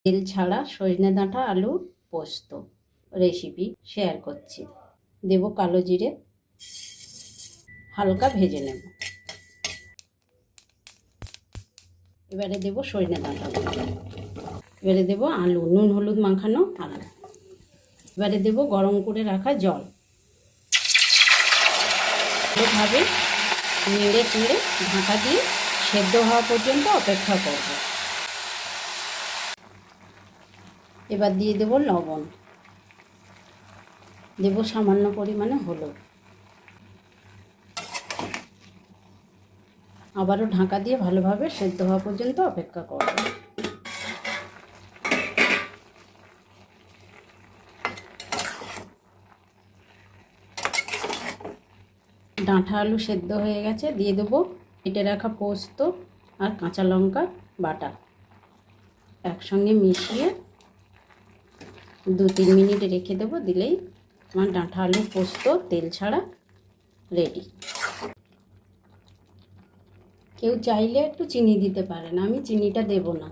তেল ছাড়া সজনে ডাঁটা আলু পোস্ত রেসিপি শেয়ার করছি। দেব কালো জিরে, হালকা ভেজে নেব। এবারে দেব সজনে ডাঁটা, এবারে দেব আলু, নুন হলুদ মাখানো আলু। এবারে দেব গরম করে রাখা জল। ভাবে নেড়ে চেড়ে ঢাকা দিয়ে সেদ্ধ হওয়া পর্যন্ত অপেক্ষা করব। এবার দিয়ে দেব লবণ, দেব সামান্য পরিমাণে হলুদ। আবারও ঢাকা দিয়ে ভালোভাবে সেদ্ধ হওয়া পর্যন্ত অপেক্ষা করব। ডাঁটা আলু সেদ্ধ হয়ে গেছে, দিয়ে দেবো কেটে রাখা পোস্ত আর কাঁচা লঙ্কা বাটা। একসঙ্গে মিশিয়ে 2-3 মিনিট রেখে দেবো। দিলেই আমার ডাঁটা আলু পোস্ত তেল ছাড়া রেডি। কেউ চাইলে একটু চিনি দিতে পারেন, আমি চিনিটা দেব না।